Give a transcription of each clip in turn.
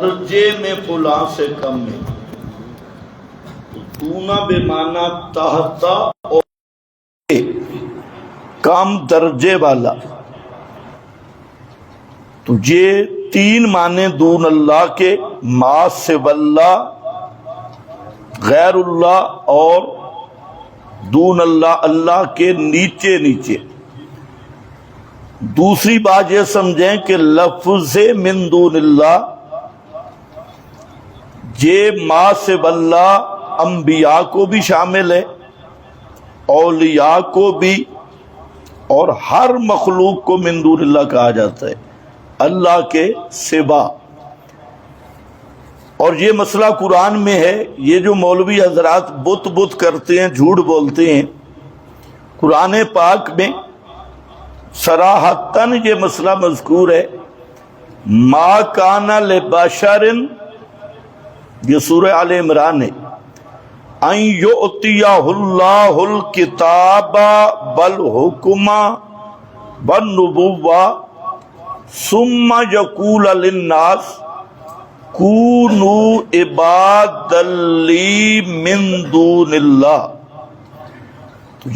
درجے میں فلاں سے کم ہے، دونہ بے معنی تحتا اور کم درجے والا. تو یہ تین معنی دون اللہ کے، ما سوی اللہ، غیر اللہ اور دون اللہ، اللہ کے نیچے نیچے. دوسری بات یہ سمجھیں کہ لفظ من دون اللہ یہ ما سوی اللہ انبیاء کو بھی شامل ہے، اولیاء کو بھی، اور ہر مخلوق کو من دون اللہ کہا جاتا ہے، اللہ کے سوا. اور یہ مسئلہ قرآن میں ہے. یہ جو مولوی حضرات بت کرتے ہیں، جھوٹ بولتے ہیں، قرآن پاک میں صراحتاً یہ مسئلہ مذکور ہے. ما کان لبشر، یہ سورہ آل عمران ہے، ان یؤتیہ اللہ الکتاب والحکم والنبوہ ثم یقول للناس کونوا عبادا لی من دون اللہ.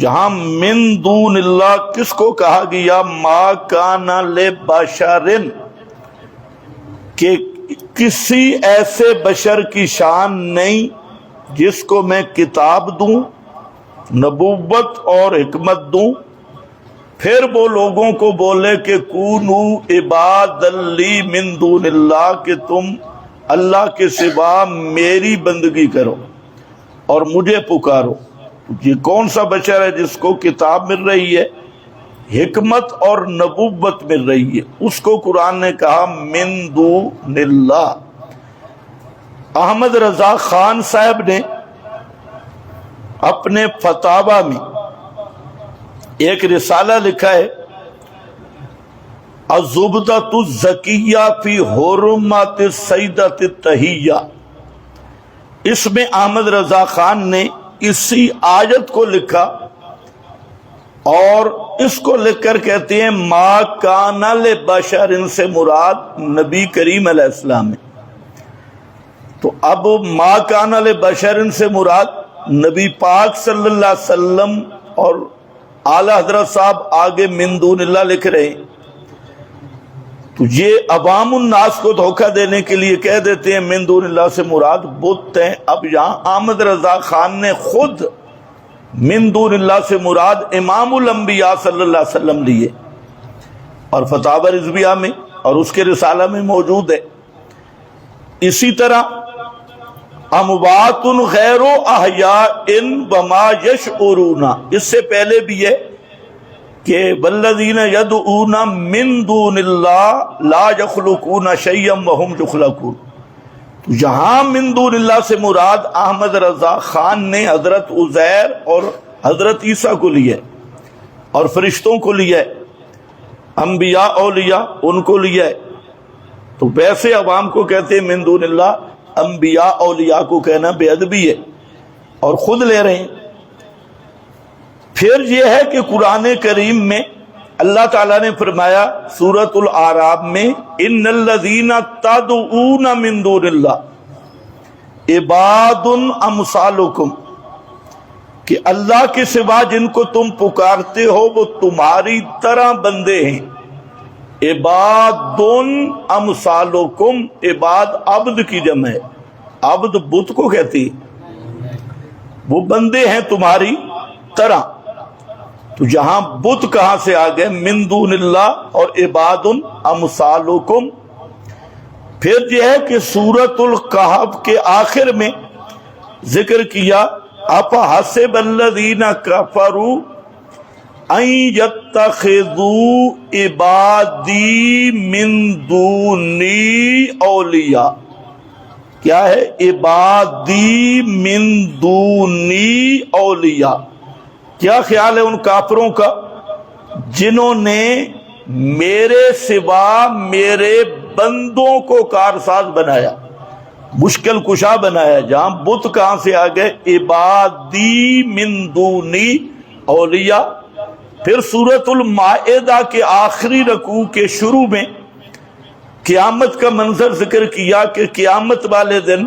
یہاں من دون اللہ کس کو کہا گیا؟ ما کان لبشر، کہ کسی ایسے بشر کی شان نہیں جس کو میں کتاب دوں، نبوت اور حکمت دوں، پھر وہ لوگوں کو بولے کہ کونو عباد لی من دون اللہ، کہ تم اللہ کے سوا میری بندگی کرو اور مجھے پکارو. یہ کون سا بشر ہے جس کو کتاب مل رہی ہے، حکمت اور نبوت مل رہی ہے؟ اس کو قرآن نے کہا من دون اللہ. احمد رضا خان صاحب نے اپنے فتاوی میں ایک رسالہ لکھا ہے، الزبدۃ الزکیہ فی حرمات السیدۃ التحیہ. اس میں احمد رضا خان نے اسی آیت کو لکھا اور اس کو لکھ کر کہتے ہیں ما کان لبشر، ان سے مراد نبی کریم علیہ السلام ہے. تو اب ما کان لبشر سے مراد نبی پاک صلی اللہ علیہ وسلم، اور اعلی حضرت صاحب آگے من دون اللہ لکھ رہے ہیں. تو یہ عوام الناس کو دھوکہ دینے کے لیے کہہ دیتے ہیں من دون اللہ سے مراد بت ہیں. اب یہاں احمد رضا خان نے خود من دون اللہ سے مراد امام الانبیاء صلی اللہ علیہ وسلم لیے، اور فتاوی رضویہ میں اور اس کے رسالہ میں موجود ہے. اسی طرح اموات غیر احیاء وما یشعرون، اس سے پہلے بھی ہے کہ والذین یدعون من دون اللہ لا یخلقون شیئا وهم یخلقون. تو یہاں من دون اللہ سے مراد احمد رضا خان نے حضرت عزیر اور حضرت عیسیٰ کو لیا اور فرشتوں کو لیا، انبیاء اولیاء ان کو لیا. تو ویسے عوام کو کہتے ہیں من دون اللہ، انبیاء اولیاء کو کہنا بے ادبی ہے، اور خود لے رہے ہیں. پھر یہ ہے کہ قرآن کریم میں اللہ تعالیٰ نے فرمایا سورۃ الاعراف میں ان الذین تدعون من دون اللہ عباد امثالکم، کہ اللہ کے سوا جن کو تم پکارتے ہو وہ تمہاری طرح بندے ہیں. عباد امثالکم، عباد عبد کی جمع ہے، عبد بت کو کہتی، وہ بندے ہیں تمہاری طرح. تو یہاں بت کہاں سے آ گئے؟ من دون اللہ اور عباد امثالکم. پھر یہ ہے کہ سورۃ الکہف کے آخر میں ذکر کیا افحسب الذین کفروا ان یتخذوا عبادی من دونی اولیاء. کیا ہے؟ عبادی من دونی اولیاء. کیا خیال ہے ان کافروں کا جنہوں نے میرے سوا میرے بندوں کو کارساز بنایا، مشکل کشا بنایا؟ جہاں بت کہاں سے آ گئے؟ عبادی من دونی اولیاء. پھر سورۃ المائدہ کے آخری رکوع کے شروع میں قیامت کا منظر ذکر کیا کہ قیامت والے دن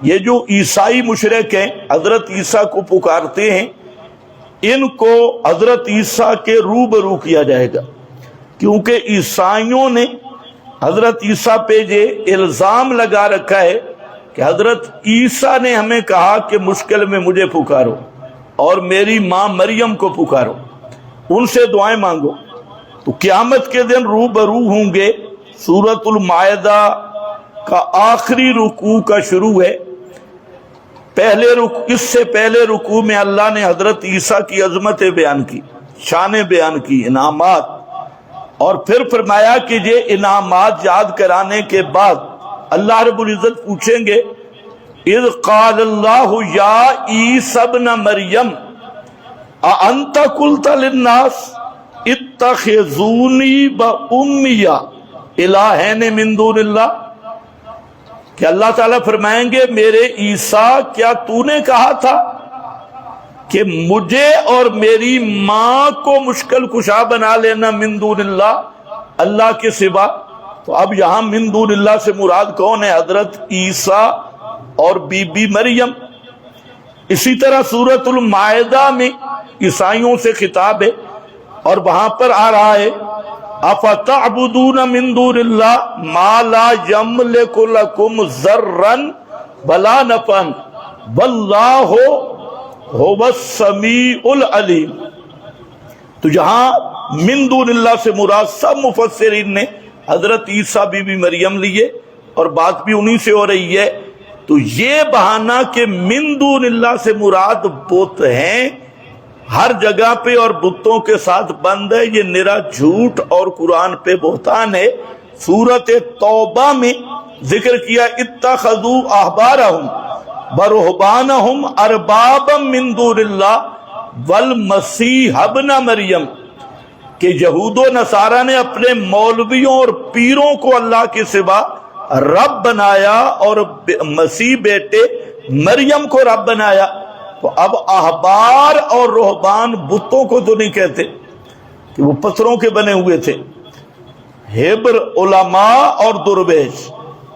یہ جو عیسائی مشرک ہیں حضرت عیسیٰ کو پکارتے ہیں، ان کو حضرت عیسیٰ کے روبرو کیا جائے گا، کیونکہ عیسائیوں نے حضرت عیسیٰ پہ یہ الزام لگا رکھا ہے کہ حضرت عیسیٰ نے ہمیں کہا کہ مشکل میں مجھے پکارو اور میری ماں مریم کو پکارو، ان سے دعائیں مانگو۔ تو قیامت کے دن روبرو ہوں گے۔ سورۃ المائدہ کا آخری رکوع کا شروع ہے۔ اس سے پہلے رکوع میں اللہ نے حضرت عیسیٰ کی عظمتیں بیان کی، شانیں بیان کی، انعامات، اور پھر فرمایا کہ یہ انعامات یاد کرانے کے بعد اللہ رب العزت پوچھیں گے اذ قال اللہ یا عیسی ابن مریم اانت قلت للناس اتخذونی وامی الہین من دون اللہ، کہ اللہ تعالیٰ فرمائیں گے میرے عیسیٰ کیا تو نے کہا تھا کہ مجھے اور میری ماں کو مشکل کشا بنا لینا من دون اللہ، اللہ کے سوا؟ تو اب یہاں من دون اللہ سے مراد کون ہے؟ حضرت عیسیٰ اور بی بی مریم۔ اسی طرح سورۃ المائدہ میں عیسائیوں سے خطاب ہے اور وہاں پر آ رہا ہے افتعبدون من دون اللہ ما لا یملک لکم ضرا ولا نفعا واللہ هو السمیع العلیم۔ تو یہاں من دون اللہ سے مراد سب مفسرین نے حضرت عیسیٰ بی بی مریم لیے اور بات بھی انہی سے ہو رہی ہے۔ تو یہ بہانہ کہ من دون اللہ سے مراد بت ہیں ہر جگہ پہ اور بتوں کے ساتھ بند ہے، یہ نرا جھوٹ اور قرآن پہ بہتان ہے۔ سورۃ توبہ میں ذکر کیا اتخذوا احبارہم ورہبانہم اربابا من دون اللہ والمسیح ابن مریم، کہ یہود و نصارہ نے اپنے مولویوں اور پیروں کو اللہ کے سوا رب بنایا اور مسیح بیٹے مریم کو رب بنایا۔ تو اب احبار اور رہبان بتوں کو تو نہیں کہتے کہ وہ پتھروں کے بنے ہوئے تھے، ہبر علماء اور درویش،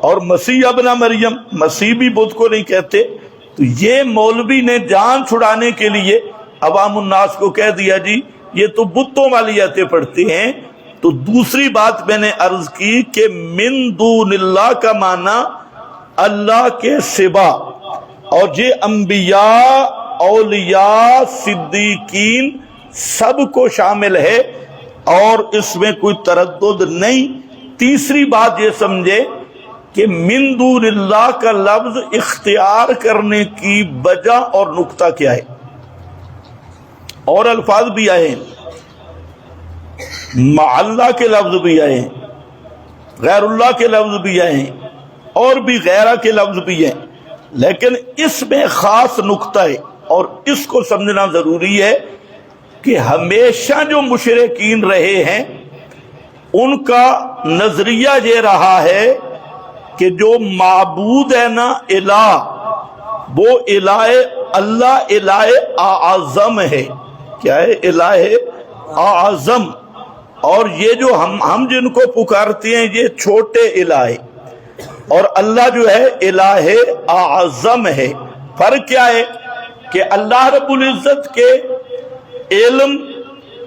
اور مسیح ابن مریم مسیح بھی بت کو نہیں کہتے۔ تو یہ مولوی نے جان چھڑانے کے لیے عوام الناس کو کہہ دیا جی یہ تو بتوں والی آیتیں پڑھتے ہیں۔ تو دوسری بات میں نے عرض کی کہ من دون اللہ کا معنی اللہ کے سوا، اور یہ انبیاء، اولیاء، صدیقین سب کو شامل ہے اور اس میں کوئی تردد نہیں۔ تیسری بات یہ سمجھے کہ من دون اللہ کا لفظ اختیار کرنے کی وجہ اور نقطہ کیا ہے، اور الفاظ بھی آئے ہیں، مع اللہ کے لفظ بھی آئے ہیں، غیر اللہ کے لفظ بھی آئے ہیں، اور بھی غیرہ کے لفظ بھی ہیں، لیکن اس میں خاص نقطہ ہے اور اس کو سمجھنا ضروری ہے کہ ہمیشہ جو مشرکین رہے ہیں ان کا نظریہ یہ رہا ہے کہ جو معبود ہے نا الہ، وہ الہ اللہ الہ اعظم ہے۔ کیا ہے؟ الہ اعظم۔ اور یہ جو ہم جن کو پکارتے ہیں یہ چھوٹے الہ ہیں، اور اللہ جو ہے الہ اعظم ہے۔ فرق کیا ہے کہ اللہ رب العزت کے علم،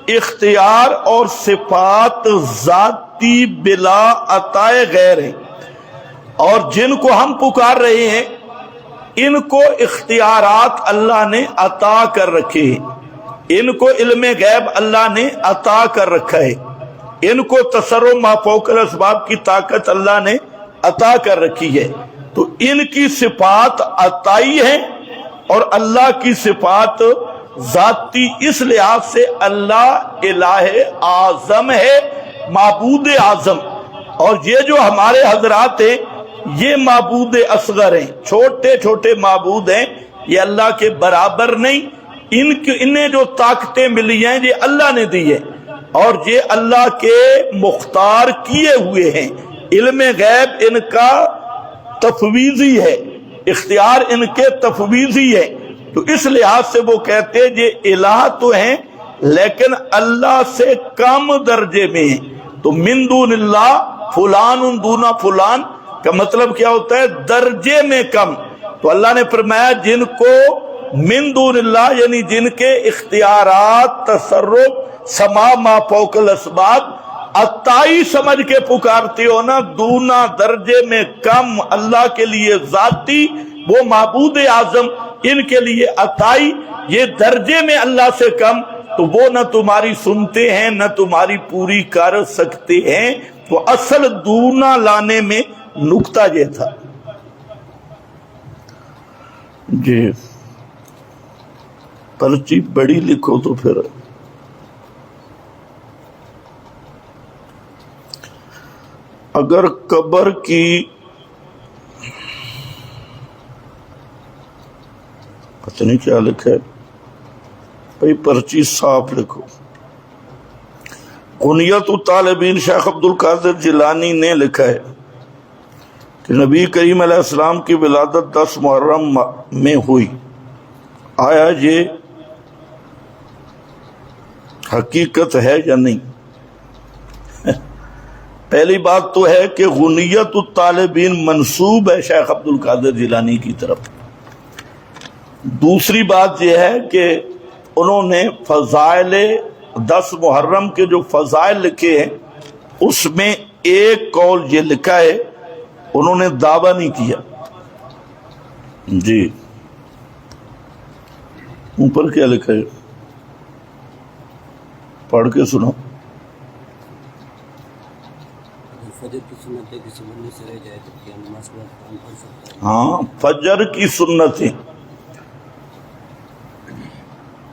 اختیار اور صفات ذاتی بلا عطائے غیر ہیں، اور جن کو ہم پکار رہے ہیں ان کو اختیارات اللہ نے عطا کر رکھے ہیں، ان کو علم غیب اللہ نے عطا کر رکھا ہے، ان کو تصرف ما فوق الاسباب کی طاقت اللہ نے عطا کر رکھی ہے۔ تو ان کی صفات عطائی ہیں اور اللہ کی صفات ذاتی، اس لحاظ سے اللہ الہ اعظم ہے، معبود اعظم۔ اور یہ جو ہمارے حضرات ہیں یہ معبود اصغر ہیں، چھوٹے چھوٹے معبود ہیں، یہ اللہ کے برابر نہیں۔ انہیں جو طاقتیں ملی ہیں یہ اللہ نے دی ہے، اور یہ اللہ کے مختار کیے ہوئے ہیں۔ علم غیب ان کا تفویضی ہے، اختیار ان کے تفویضی ہے۔ تو اس لحاظ سے وہ کہتے ہیں یہ الہ تو ہیں لیکن اللہ سے کم درجے میں ہیں۔ تو من دون اللہ فلان دونا فلان کا مطلب کیا ہوتا ہے؟ درجے میں کم. تو اللہ نے فرمایا جن کو من دون اللہ یعنی جن کے اختیارات تصرف سما ما فوق الاسباب عطائی سمجھ کے پکارتے ہو نا، دونا درجے میں کم اللہ کے لیے ذاتی، وہ معبود اعظم، ان کے لیے عطائی یہ درجے میں اللہ سے کم، تو وہ نہ تمہاری سنتے ہیں نہ تمہاری پوری کر سکتے ہیں. تو اصل دونا لانے میں نکتہ یہ تھا. جی پرچی بڑی لکھو تو پھر اگر قبر کی پتہ نہیں کیا لکھا ہے بھائی، پرچی صاف لکھو. کنیت الطالبین شیخ عبد القادر جیلانی نے لکھا ہے کہ نبی کریم علیہ السلام کی ولادت 10 محرم میں ہوئی. آیا یہ حقیقت ہے یا نہیں؟ پہلی بات تو ہے کہ غنیت الطالبین منسوب ہے شیخ عبد القادر جیلانی کی طرف. دوسری بات یہ ہے کہ انہوں نے فضائل 10 محرم کے جو فضائل لکھے ہیں اس میں ایک قول یہ لکھا ہے، انہوں نے دعویٰ نہیں کیا. جی اوپر کیا لکھا ہے پڑھ کے سنو. فجر کی سنتیں کسی بندے سے رہ جائے تو کیا نماز کو پڑھ سکتا ہے؟ ہاں فجر کی سنتیں،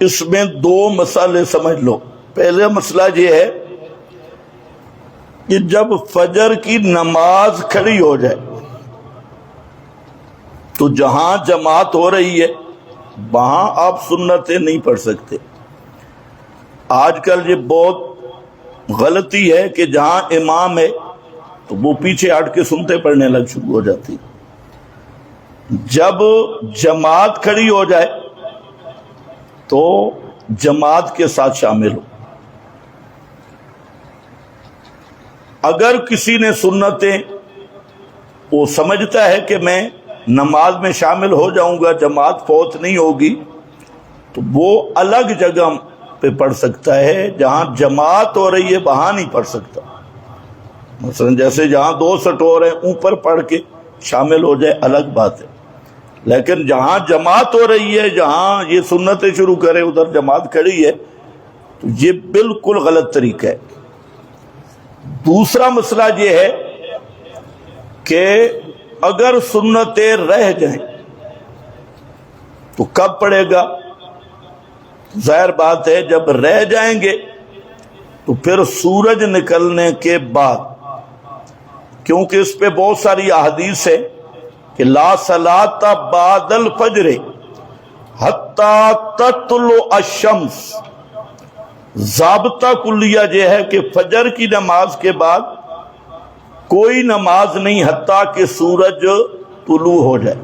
اس میں 2 مسئلے سمجھ لو. پہلا مسئلہ یہ ہے کہ جب فجر کی نماز کھڑی ہو جائے تو جہاں جماعت ہو رہی ہے وہاں آپ سنتیں نہیں پڑھ سکتے. آج کل یہ بہت غلطی ہے کہ جہاں امام ہے تو وہ پیچھے ہٹ کے سنتے پڑھنے لگ شروع ہو جاتی. جب جماعت کھڑی ہو جائے تو جماعت کے ساتھ شامل ہو. اگر کسی نے سنتیں وہ سمجھتا ہے کہ میں نماز میں شامل ہو جاؤں گا جماعت فوت نہیں ہوگی تو وہ الگ جگہ پہ پڑھ سکتا ہے، جہاں جماعت ہو رہی ہے وہاں نہیں پڑھ سکتا. مثلا جیسے جہاں 2 سٹور ہیں اوپر پڑھ کے شامل ہو جائے الگ بات ہے، لیکن جہاں جماعت ہو رہی ہے جہاں یہ سنتیں شروع کرے ادھر جماعت کھڑی ہے تو یہ بالکل غلط طریقہ ہے. دوسرا مسئلہ یہ ہے کہ اگر سنتیں رہ جائیں تو کب پڑے گا؟ ظاہر بات ہے جب رہ جائیں گے تو پھر سورج نکلنے کے بعد، کیونکہ اس پہ بہت ساری احادیث ہے کہ لا صلاۃ بعد الفجر حتی تطلع الشمس. ضابطہ کلیہ یہ ہے کہ فجر کی نماز کے بعد کوئی نماز نہیں حتیٰ کہ سورج طلوع ہو جائے.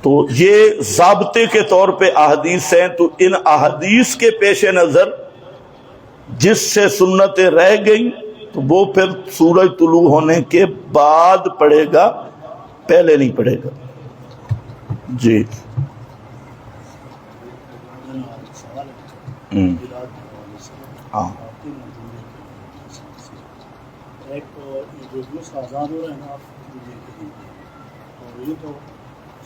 تو یہ ضابطے کے طور پہ احادیث ہیں. تو ان احادیث کے پیش نظر جس سے سنتیں رہ گئیں تو وہ پھر سورج طلوع ہونے کے بعد پڑھے گا، پہلے نہیں پڑھے گا. جی ہاں ایک جو آزاد ہو رہے ہیں نا آپ اور یہ تو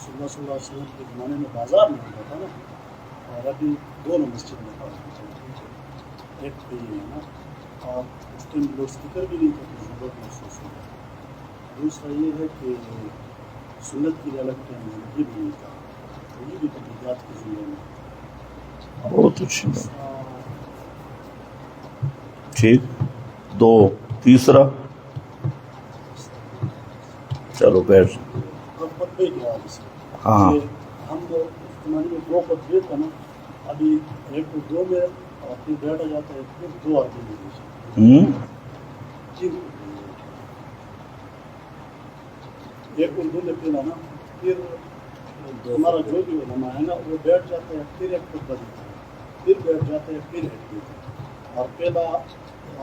صلی اللہ علیہ وسلم کے زمانے میں بازار میں ہوتا تھا نا، اور ابھی دونوں مسجد میں پڑھتے. ایک تو یہ ہے نا، اور اس ٹائم لوڈ اسپیکر بھی نہیں تھا ضرورت محسوس ہوگا. دوسرا یہ ہے کہ سنت کی الگ ٹائم یہ بھی نہیں تھا، تو یہ بھی تبدیلیات کے ذمے میں. بہت اچھی بات. ٹھیک 2 تیسرا چلو بیٹھ. خطبے کے حوالے سے ہاں ہم زمانے میں 2 خطبے تھا نا، ابھی 1 کو 2 میں اور پھر بیٹھا جاتا ہے، پھر 2 آدمی میں ایک اردو میں پہلا نا، پھر ہمارا جو بھی علماء ہے نا وہ بیٹھ جاتا ہے، پھر ایک خطبہ دیتا ہے، پھر بیٹھ جاتا ہے، پھر ایک دیتا ہے. اور پہلا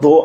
2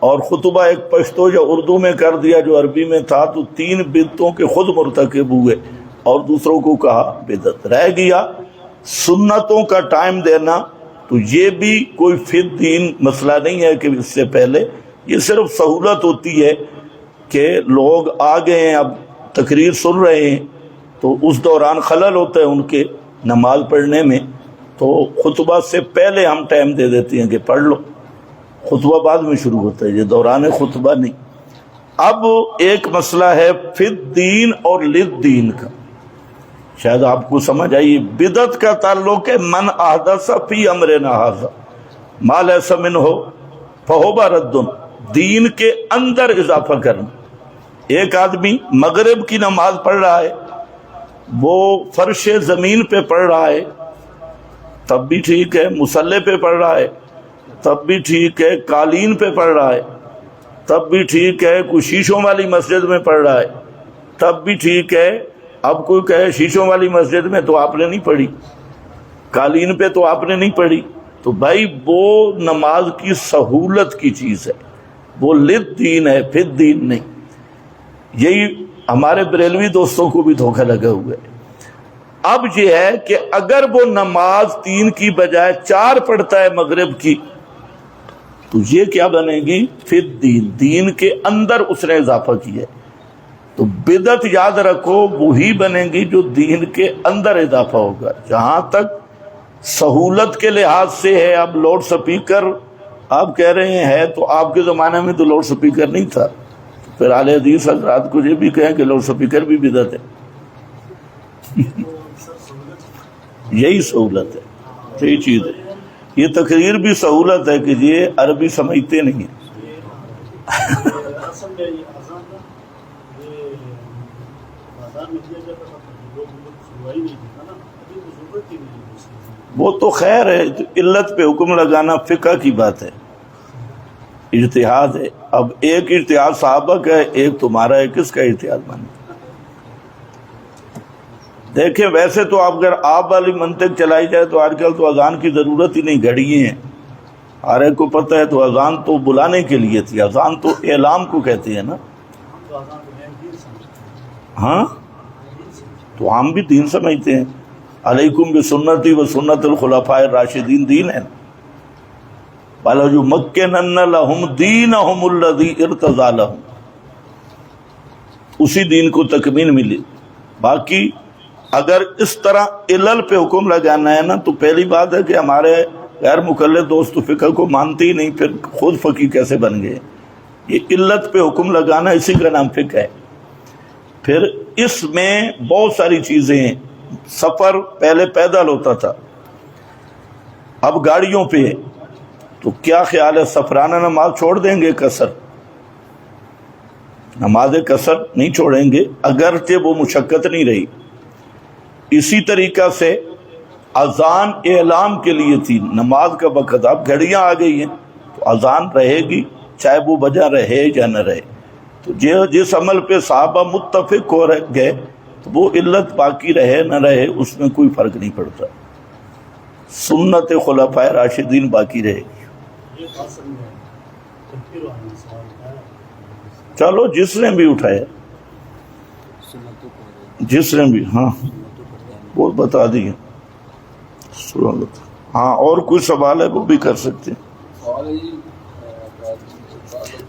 اور خطبہ ایک پشتو یا اردو میں کر دیا جو عربی میں تھا، تو 3 بدعتوں کے خود مرتکب ہوئے اور دوسروں کو کہا بدعت۔ رہ گیا سنتوں کا ٹائم دینا، تو یہ بھی کوئی فی الدین مسئلہ نہیں ہے کہ اس سے پہلے، یہ صرف سہولت ہوتی ہے کہ لوگ آ گئے ہیں، اب تقریر سن رہے ہیں، تو اس دوران خلل ہوتا ہے ان کے نماز پڑھنے میں، تو خطبہ سے پہلے ہم ٹائم دے دیتے ہیں کہ پڑھ لو، خطبہ بعد میں شروع ہوتا ہے، یہ دوران خطبہ نہیں۔ اب ایک مسئلہ ہے فی الدین اور للدین کا، شاید آپ کو سمجھ آئی۔ بدعت کا تعلق ہے من احدث فی امرنا ھذا ما لیس منہ فہو رد، دین کے اندر اضافہ کرنا۔ ایک آدمی مغرب کی نماز پڑھ رہا ہے، وہ فرش زمین پہ پڑھ رہا ہے تب بھی ٹھیک ہے، مصلی پہ پڑھ رہا ہے تب بھی ٹھیک ہے، قالین پہ پڑھ رہا ہے تب بھی ٹھیک ہے، کوئی شیشوں والی مسجد میں پڑھ رہا ہے تب بھی ٹھیک ہے۔ اب کوئی کہے شیشوں والی مسجد میں تو آپ نے نہیں پڑھی، قالین پہ تو آپ نے نہیں پڑھی، تو بھائی وہ نماز کی سہولت کی چیز ہے، وہ للدین ہے، فی الدین نہیں۔ یہی ہمارے بریلوی دوستوں کو بھی دھوکہ لگا ہوا ہے۔ اب یہ ہے کہ اگر وہ نماز 3 کی بجائے 4 پڑھتا ہے مغرب کی، تو یہ کیا بنے گی؟ فی الدین، دین کے اندر اس نے اضافہ کیا ہے۔ تو بدعت یاد رکھو وہی بنے گی جو دین کے اندر اضافہ ہوگا۔ جہاں تک سہولت کے لحاظ سے ہے، اب لاؤڈ سپیکر آپ کہہ رہے ہیں تو آپ کے زمانے میں تو لاؤڈ سپیکر نہیں تھا، پھر اہل حدیث حضرات کو یہ بھی کہیں کہ لاؤڈ سپیکر بھی بدعت ہے۔ یہی سہولت ہے، یہی چیز ہے۔ یہ تقریر بھی سہولت ہے کہ یہ عربی سمجھتے نہیں ہیں۔ اصل میں یہ اذان نا، یہ اذان میں دیا جاتا تھا تو لوگ سنوائی نہیں دیتا نا، ابھی تو ضرورت ہی نہیں ہے اس کی۔ وہ تو خیر ہے، علت پہ حکم لگانا فقہ کی بات ہے، اجتہاد ہے۔ اب ایک اجتہاد صحابہ کا ہے، ایک تمہارا ہے، کس کا اجتہاد مانتے؟ دیکھیں ویسے تو آپ اگر آپ والی منطق چلائی جائے تو آج کل تو اذان کی ضرورت ہی نہیں، گھڑیے ہیں، ہر ایک کو پتہ ہے، تو اذان تو بلانے کے لیے تھی، اذان تو اعلام کو کہتے ہیں نا۔ تو اذان کو نیم دین سمجھتے ہیں۔ ہاں تو ہم بھی دین سمجھتے ہیں، علیکم بسنتی و سنت الخلفاء الراشدین دین ہے۔ وَلَيُمَكِّنَنَّ لَهُمْ دِينَهُمُ الَّذِي ارْتَضَىٰ لَهُمْ، اسی دین کو تکمیل ملی۔ باقی اگر اس طرح علل پہ حکم لگانا ہے نا، تو پہلی بات ہے کہ ہمارے غیر مقلد دوست فقہ کو مانتے ہی نہیں، پھر خود فقی کیسے بن گئے؟ یہ علت پہ حکم لگانا، اسی کا نام فقہ ہے۔ پھر اس میں بہت ساری چیزیں ہیں۔ سفر پہلے پیدل ہوتا تھا، اب گاڑیوں پہ ہے، تو کیا خیال ہے سفرانہ نماز چھوڑ دیں گے؟ قصر نماز قصر نہیں چھوڑیں گے، اگرچہ وہ مشقت نہیں رہی۔ اسی طریقہ سے اذان اعلام کے لیے تھی، نماز کا وقت، اب گھڑیاں آ گئی ہیں تو اذان رہے گی چاہے وہ بجا رہے یا نہ رہے۔ تو جس عمل پہ صحابہ متفق ہو گئے تو وہ علت باقی رہے نہ رہے اس میں کوئی فرق نہیں پڑتا، سنت خلفاء راشدین باقی رہے گی۔ یہ بات سمجھ میں تفکر والا سوال ہے۔ چلو جس نے بھی اٹھایا، سنتوں کو جس نے بھی، ہاں وہ بتا دیے۔ ہاں اور کوئی سوال ہے وہ بھی کر سکتے ہیں۔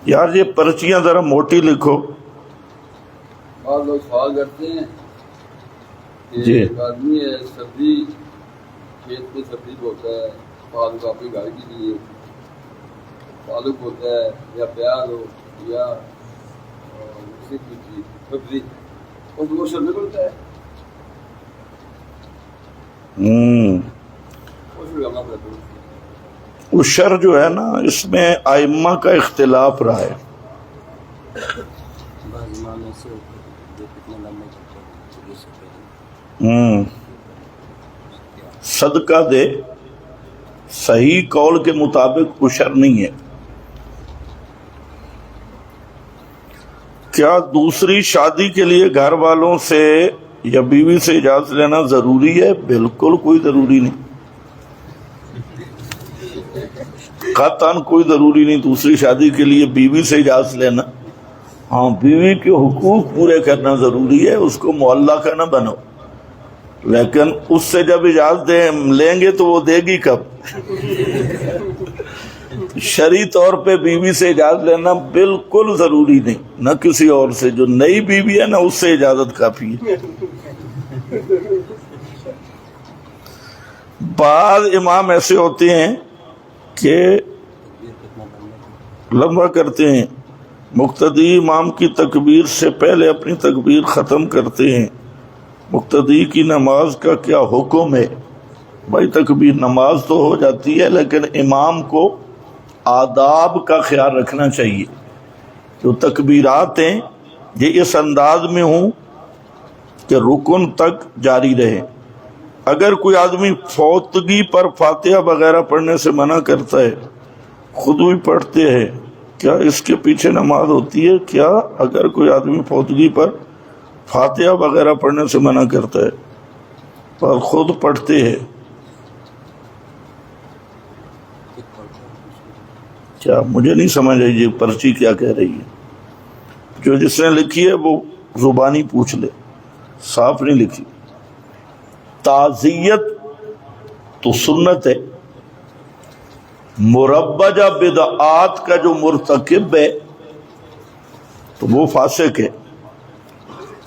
یار یہ پرچیاں ذرا موٹی لکھو۔ بعض لوگ سوال کرتے ہیں کہ جی ایک آدمی ہے، سبزی کھیت میں سبزی بوتا ہے، پالک اپنی گھر کے لیے پالک ہوتا ہے یا پیاز ہو یا کسی چیز سبزی، اور وہ سب نکلتا ہے، وہ پھر کرنا پڑتا ہے۔ عشر جو ہے نا، اس میں ائمہ کا اختلاف رہا ہے۔ بعض امام ایسے ہوتے ہیں جو کتنے لمبے کرتے ہیں، یہ سے پہلے صدقہ دے، صحیح قول کے مطابق عشر نہیں ہے۔ کیا دوسری شادی کے لیے گھر والوں سے یا بیوی سے اجازت لینا ضروری ہے؟ بالکل کوئی ضروری نہیں۔ قطعاً کوئی ضروری نہیں دوسری شادی کے لیے بیوی سے اجازت لینا. ہاں بیوی کے حقوق پورے کرنا ضروری ہے, اس کو معلقہ نہ بنو, لیکن اس سے جب اجازت لیں گے تو وہ دے گی کب؟ شرعی طور پہ بیوی سے اجازت لینا بالکل ضروری نہیں, نہ کسی اور سے. جو نئی بیوی ہے نا اس سے اجازت کافی ہے. بعض امام ایسے ہوتے ہیں کہ لمبا کرتے ہیں, مقتدی امام کی تکبیر سے پہلے اپنی تکبیر ختم کرتے ہیں. مقتدی کی نماز کا کیا حکم ہے؟ بھائی تکبیر نماز تو ہو جاتی ہے, لیکن امام کو آداب کا خیال رکھنا چاہیے. جو تکبیرات ہیں یہ اس انداز میں ہوں کہ رکن تک جاری رہے. اگر کوئی آدمی فوتگی پر فاتحہ وغیرہ پڑھنے سے منع کرتا ہے, خود بھی پڑھتے ہیں, کیا اس کے پیچھے نماز ہوتی ہے؟ کیا اگر کوئی آدمی فوتگی پر فاتحہ وغیرہ پڑھنے سے منع کرتا ہے اور خود پڑھتے ہیں, کیا مجھے نہیں سمجھ آئی یہ پرچی کیا کہہ رہی ہے؟ جو جس نے لکھی ہے وہ زبانی پوچھ لے, صاف نہیں لکھی. تعزیت تو سنت ہے, مربجہ بدعات کا جو مرتکب ہے تو وہ فاسق ہے,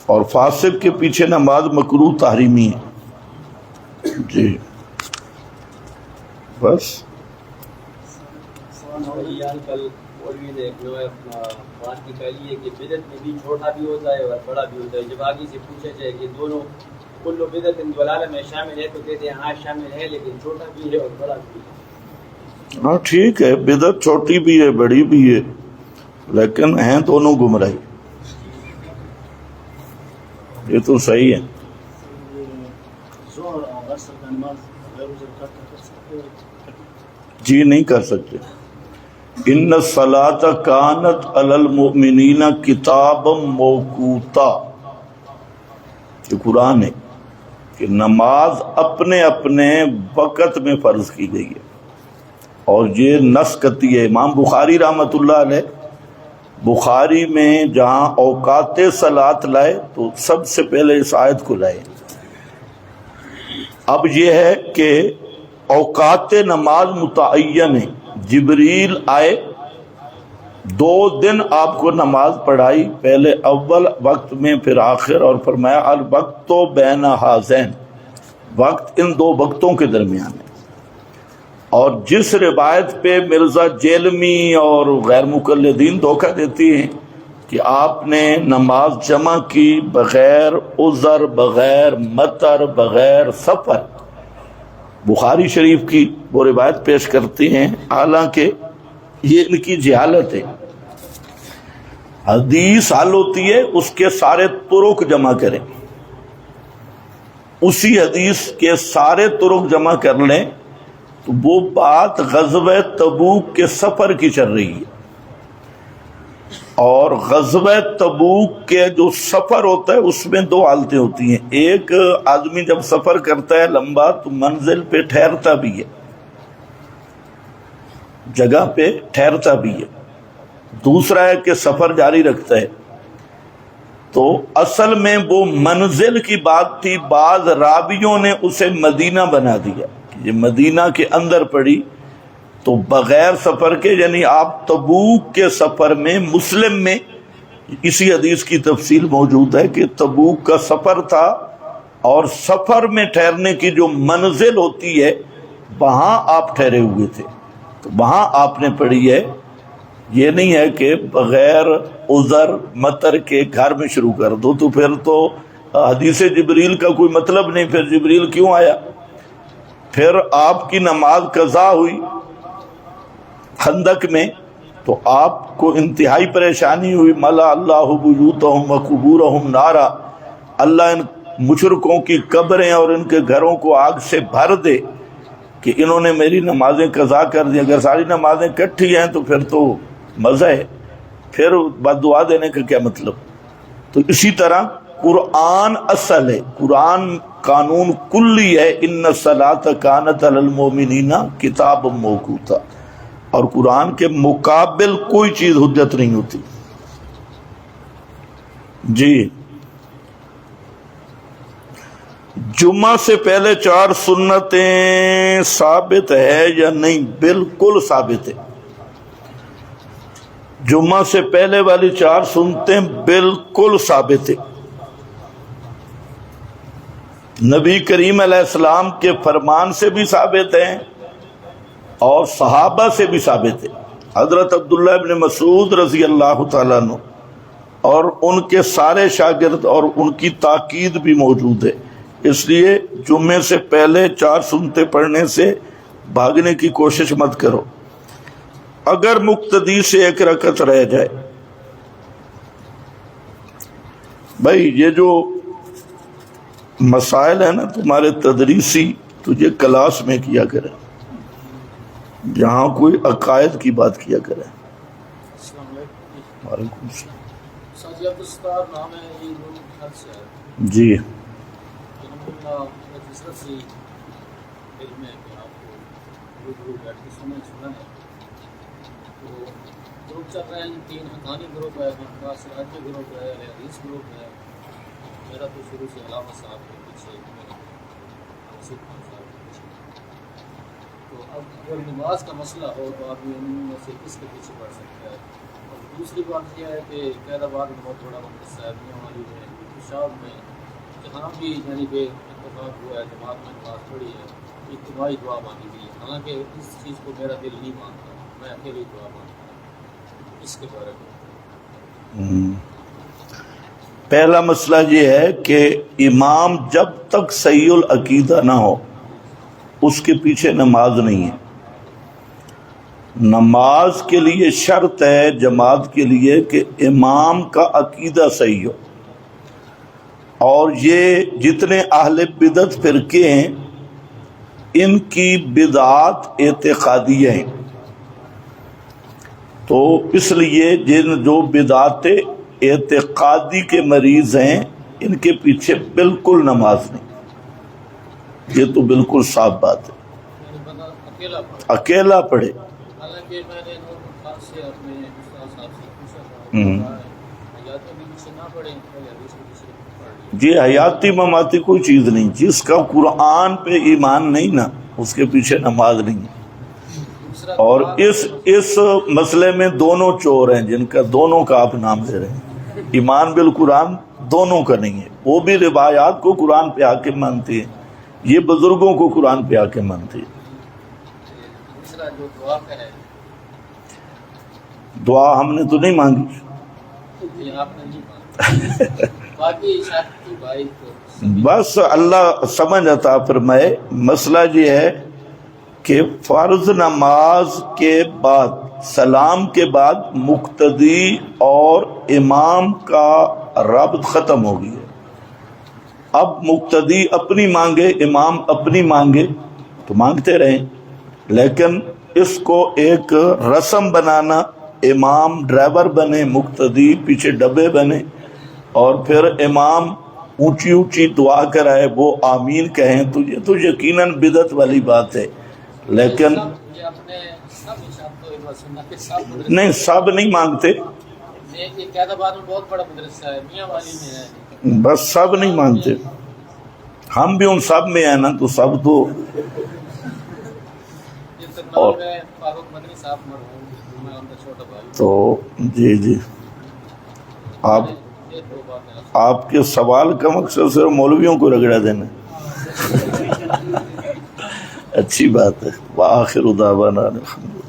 اور فاسق کے پیچھے نماز مکروہ تحریمی ہے. جی بس. یار کل مولوی نے جو ہے اپنا بات نکالی ہے کہ بدعت میں بھی چھوٹا بھی ہوتا ہے اور بڑا بھی ہوتا ہے. جب آگے سے پوچھا جائے کہ دونوں کل بدعت ضلالہ میں شامل ہے تو کہتے ہیں ہاں شامل ہے, لیکن چھوٹا بھی ہے اور بڑا بھی ہے. ہاں ٹھیک ہے, بدعت چھوٹی بھی ہے بڑی بھی ہے, لیکن ہیں دونوں گمراہی. یہ تو صحیح ہے. ظہر اور عصر کا نماز غیر عذر کر سکتے ہیں؟ جی نہیں کر سکتے. ان الصلاۃ کانت علی المؤمنین کتابا موقوتا, یہ قرآن ہے کہ نماز اپنے اپنے وقت میں فرض کی گئی ہے, اور یہ نص کرتی ہے. امام بخاری رحمۃ اللہ علیہ بخاری میں جہاں اوقات صلاۃ لائے تو سب سے پہلے اس آیت کو لائے. اب یہ ہے کہ اوقات نماز متعین ہے. جبریل آئے, 2 دن آپ کو نماز پڑھائی, پہلے اول وقت میں پھر آخر, اور فرمایا الوقت بین ہذین, وقت ان 2 وقتوں کے درمیان ہے. اور جس روایت پہ مرزا جیلمی اور غیر مقلدین دھوکہ دیتی ہیں کہ آپ نے نماز جمع کی بغیر عذر, بغیر مطر, بغیر سفر, بخاری شریف کی وہ روایت پیش کرتے ہیں, حالانکہ یہ ان کی جہالت ہے. حدیث حل ہوتی ہے اس کے سارے طرق جمع کریں, اسی حدیث کے سارے طرق جمع کر لیں تو وہ بات غزوہ تبوک کے سفر کی چل رہی ہے. اور غزوہ تبوک کے جو سفر ہوتا ہے اس میں 2 حالتیں ہوتی ہیں. ایک آدمی جب سفر کرتا ہے لمبا تو منزل پہ ٹھہرتا بھی ہے, جگہ پہ ٹھہرتا بھی ہے. دوسرا ہے کہ سفر جاری رکھتا ہے. تو اصل میں وہ منزل کی بات تھی, بعض راویوں نے اسے مدینہ بنا دیا, یہ مدینہ کے اندر پڑی. تو بغیر سفر کے, یعنی آپ تبوک کے سفر میں, مسلم میں اسی حدیث کی تفصیل موجود ہے کہ تبوک کا سفر تھا, اور سفر میں ٹھہرنے کی جو منزل ہوتی ہے وہاں آپ ٹھہرے ہوئے تھے, تو وہاں آپ نے پڑھی ہے. یہ نہیں ہے کہ بغیر عذر مطر کے گھر میں شروع کر دو, تو پھر تو حدیث جبریل کا کوئی مطلب نہیں. پھر جبریل کیوں آیا؟ پھر آپ کی نماز قضا ہوئی خندق میں, تو آپ کو انتہائی پریشانی ہوئی. ملا اللہ بیوتہم وقبورہم نارا, اللہ ان مشرکوں کی قبریں اور ان کے گھروں کو آگ سے بھر دے کہ انہوں نے میری نمازیں قضا کر دی. اگر ساری نمازیں کٹھی ہیں تو پھر تو مزہ ہے, پھر بد دعا دینے کا کیا مطلب. تو اسی طرح قرآن اصل ہے, قرآن قانون کلی ہے, ان الصلاۃ کانت علی المؤمنین کتابا موقوتا. اور قرآن کے مقابل کوئی چیز حجت نہیں ہوتی. جی جمعہ سے پہلے 4 سنتیں ثابت ہے یا نہیں؟ بالکل ثابت ہے. جمعہ سے پہلے والی 4 سنتیں بالکل ثابت ہے. نبی کریم علیہ السلام کے فرمان سے بھی ثابت ہیں اور صحابہ سے بھی ثابت ہے. حضرت عبداللہ ابن مسعود رضی اللہ تعالیٰ عنہ اور ان کے سارے شاگرد اور ان کی تاکید بھی موجود ہے. اس لیے جمعے سے پہلے 4 سنتیں پڑھنے سے بھاگنے کی کوشش مت کرو. اگر مقتدی سے 1 رکعت رہ جائے، بھائی یہ جو مسائل ہیں نا تمہارے تدریسی، تجھے کلاس میں کیا کرے، جہاں کوئی عقائد کی بات کیا کرے. وعلیکم السلام. جی گروپ چل رہے ہیں 3 حقانی گروپ ہے، سراجی گروپ ہے، حدیث گروپ ہے. میرا تو شروع سے علامہ صاحب کے پیچھے، تو اب اگر نماز کا مسئلہ ہو تو آدمی ان میں سے کس کے پیچھے پڑھ سکتا ہے. اور دوسری بات یہ ہے کہ قید آباد میں بہت بڑا مدرسہ ہے، میاں والی میں، پیشاب میں، جہاں بھی یعنی کہ اتفاق ہوا ہے، جماعت میں نماز پڑھی ہے، اجتماعی دعا مانگی گئی ہے. حالانکہ اس چیز کو میرا دل نہیں مانتا، میں اکیلی دعا مانگتا ہوں. اس کے بارے میں پہلا مسئلہ یہ ہے کہ امام جب تک صحیح العقیدہ نہ ہو اس کے پیچھے نماز نہیں ہے. نماز کے لیے شرط ہے جماعت کے لیے کہ امام کا عقیدہ صحیح ہو. اور یہ جتنے اہل بدعت فرقے ہیں ان کی بدعات اعتقادیہ ہیں، تو اس لیے جو بدعات اعتقادی کے مریض ہیں ان کے پیچھے بالکل نماز نہیں. یہ تو بالکل صاف بات ہے. اکیلا پڑھے. حالانکہ میں نے خاص سے اپنے استاد صاحب سے پوچھا تھا حیات میں پیچھے نہ پڑھیں، حدیث کے پیچھے پڑھ لیں. جی حیاتی مماتی کوئی چیز نہیں. جس کا قرآن پہ ایمان نہیں نا اس کے پیچھے نماز نہیں ہے. اور اس مسئلے میں دونوں چور ہیں جن کا دونوں کا آپ نام لے رہے ہیں. ایمان بالقرآن دونوں کا نہیں ہے. وہ بھی روایات کو قرآن پہ آ کے مانتے ہیں، یہ بزرگوں کو قرآن پہ آ کے مانتے ہیں. دوسرا جو دعا کا ہے، دعا ہم نے تو نہیں مانگی. آپ نے نہیں مانگی، باقی شاہدی بھائی کو بس اللہ سمجھ عطا فرمائے. مسئلہ یہ ہے کہ فرض نماز کے بعد سلام کے بعد مقتدی اور امام کا ربط ختم ہو گئی ہے. اب مقتدی اپنی مانگے، امام اپنی مانگے تو مانگتے رہیں، لیکن اس کو ایک رسم بنانا، امام ڈرائیور بنے، مقتدی پیچھے ڈبے بنے، اور پھر امام اونچی اونچی دعا کرائے، وہ آمین کہیں، تو یہ تو یقیناً بدعت والی بات ہے. لیکن نہیں، سب نہیں مانگتے. یہ قید آباد میں بہت بڑا مدرسہ ہے، میاں والی میں ہے، بس سب نہیں مانگتے. ہم بھی ان سب میں ہیں نا، تو سب تو. اور فاروق مدنی صاحب مرحوم، میں ان کا چھوٹا بھائی. تو جی جی آپ کے سوال کا مقصد صرف مولویوں کو رگڑا دینا. اچھی بات ہے. وآخر دعوانا الحمدللہ.